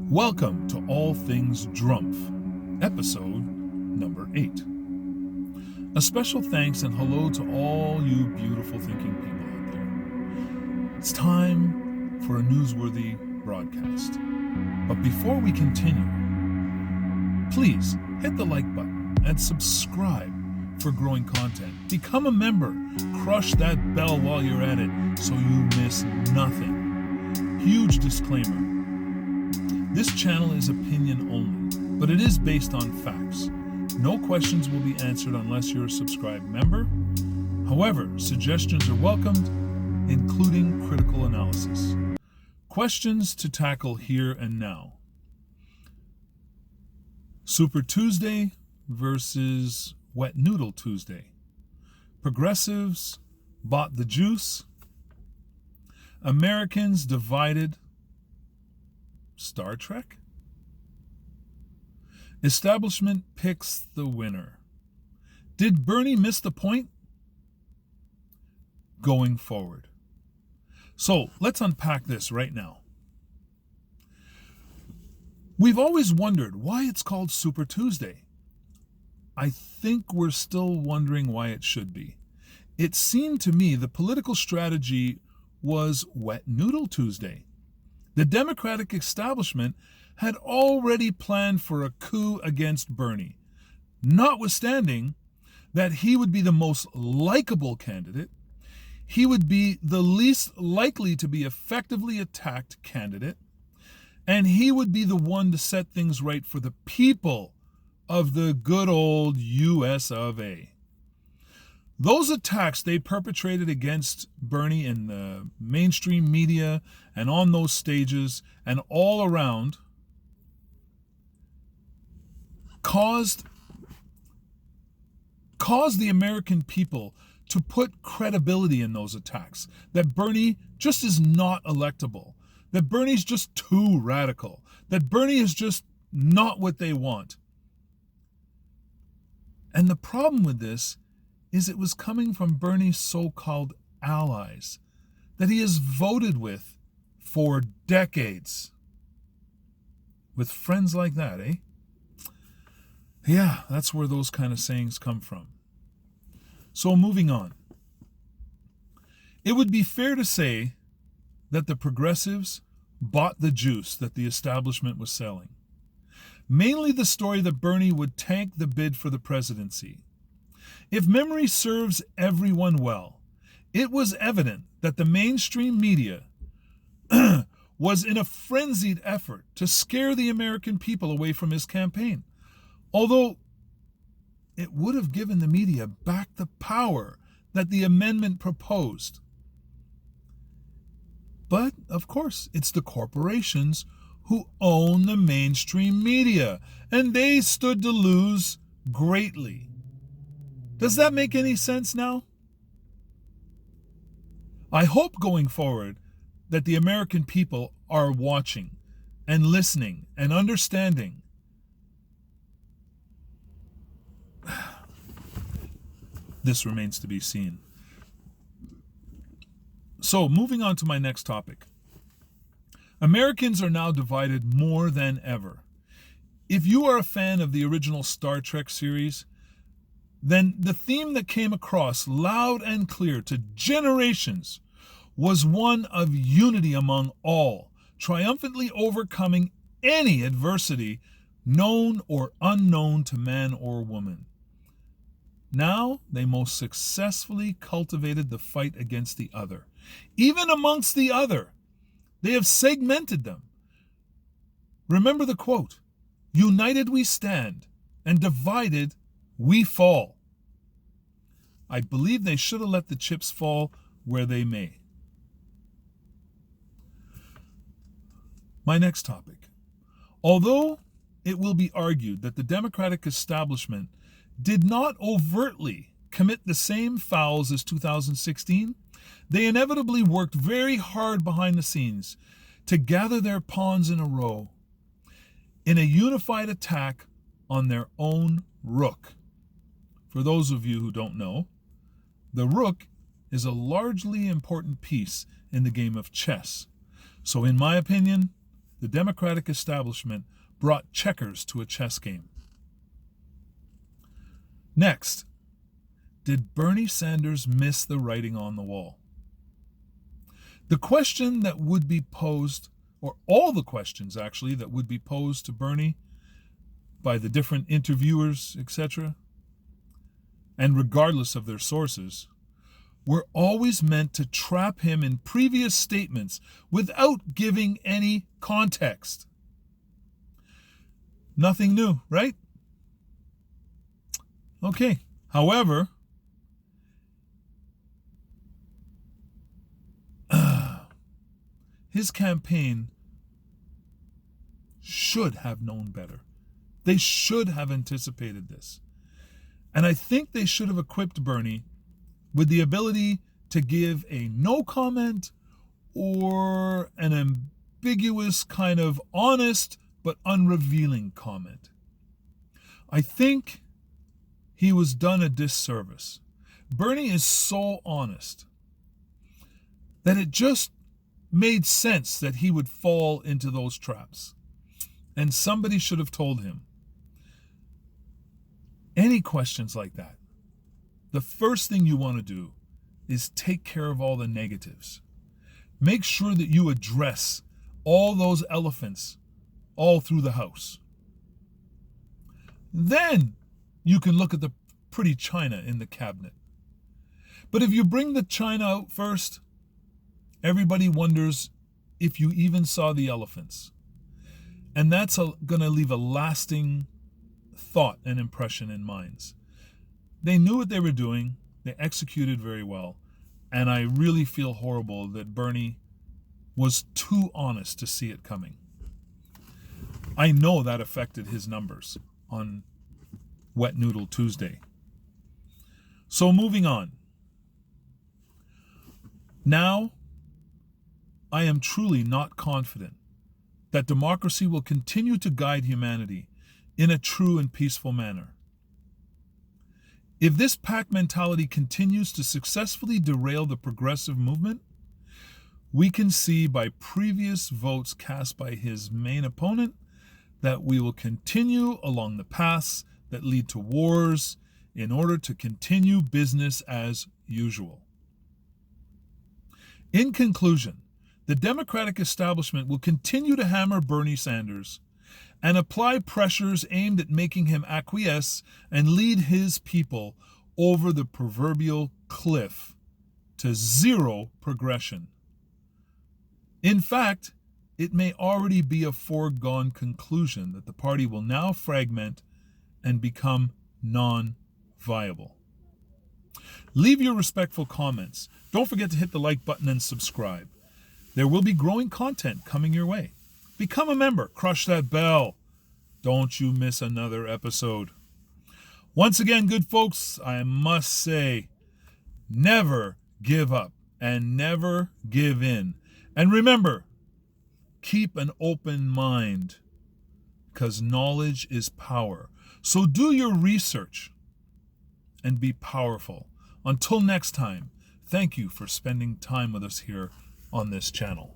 Welcome to All Things Drumph, episode number 8. A special thanks and hello to all you beautiful thinking people out there. It's time for a newsworthy broadcast. But before we continue, please hit the like button and subscribe for growing content. Become a member. Crush that bell while you're at it so you miss nothing. Huge disclaimer. This channel is opinion only, but it is based on facts. No questions will be answered unless you're a subscribed member. However, suggestions are welcomed, including critical analysis. Questions to tackle here and now. Super Tuesday versus Wet Noodle Tuesday. Progressives bought the juice. Americans divided. StarTrek? Establishment picks the winner. Did Bernie miss the point? Going forward. So let's unpack this right now. We've always wondered why it's called Super Tuesday. I think we're still wondering why it should be. It seemed to me the political strategy was Wet Noodle Tuesday. The Democratic establishment had already planned for a coup against Bernie, notwithstanding that he would be the most likable candidate, he would be the least likely to be effectively attacked candidate, and he would be the one to set things right for the people of the good old US of A. Those attacks they perpetrated against Bernie in the mainstream media and on those stages and all around caused the American people to put credibility in those attacks, that Bernie just is not electable, that Bernie's just too radical, that Bernie is just not what they want. And the problem with this is it was coming from Bernie's so-called allies that he has voted with for decades. With friends like that, eh? Yeah, that's where those kind of sayings come from. So moving on. It would be fair to say that the progressives bought the juice that the establishment was selling. Mainly the story that Bernie would tank the bid for the presidency. If memory serves everyone well, it was evident that the mainstream media was in a frenzied effort to scare the American people away from his campaign, although it would have given the media back the power that the amendment proposed. But, of course, it's the corporations who own the mainstream media, and they stood to lose greatly. Does that make any sense now? I hope going forward that the American people are watching and listening and understanding. This remains to be seen. So, moving on to my next topic. Americans are now divided more than ever. If you are a fan of the original Star Trek series, then the theme that came across loud and clear to generations was one of unity among all, triumphantly overcoming any adversity known or unknown to man or woman. Now they most successfully cultivated the fight against the other. Even amongst the other, they have segmented them. Remember the quote, "United we stand, and divided we fall." I believe they should have let the chips fall where they may. My next topic. Although it will be argued that the Democratic establishment did not overtly commit the same fouls as 2016, they inevitably worked very hard behind the scenes to gather their pawns in a row in a unified attack on their own rook. For those of you who don't know, the rook is a largely important piece in the game of chess. So in my opinion, the Democratic establishment brought checkers to a chess game. Next, did Bernie Sanders miss the writing on the wall? The question that would be posed, or all the questions actually, that would be posed to Bernie by the different interviewers, etc., and regardless of their sources, were always meant to trap him in previous statements without giving any context. Nothing new, right? Okay. However, his campaign should have known better. They should have anticipated this. And I think they should have equipped Bernie with the ability to give a no comment or an ambiguous kind of honest but unrevealing comment. I think he was done a disservice. Bernie is so honest that it just made sense that he would fall into those traps. And somebody should have told him. Any questions like that, the first thing you want to do is take care of all the negatives. Make sure that you address all those elephants all through the house. Then you can look at the pretty china in the cabinet. But if you bring the china out first, everybody wonders if you even saw the elephants. And that's going to leave a lasting thought and impression in minds. They knew what they were doing. They executed very well. And I really feel horrible that Bernie was too honest to see it coming. I know that affected his numbers on Wet Noodle Tuesday. So moving on. Now, I am truly not confident that democracy will continue to guide humanity in a true and peaceful manner. If this pack mentality continues to successfully derail the progressive movement, we can see by previous votes cast by his main opponent that we will continue along the paths that lead to wars in order to continue business as usual. In conclusion, the Democratic establishment will continue to hammer Bernie Sanders and apply pressures aimed at making him acquiesce and lead his people over the proverbial cliff to zero progression. In fact, it may already be a foregone conclusion that the party will now fragment and become non-viable. Leave your respectful comments. Don't forget to hit the like button and subscribe. There will be growing content coming your way. Become a member. Crush that bell. Don't you miss another episode. Once again, good folks, I must say, never give up and never give in. And remember, keep an open mind, because knowledge is power. So do your research and be powerful. Until next time, thank you for spending time with us here on this channel.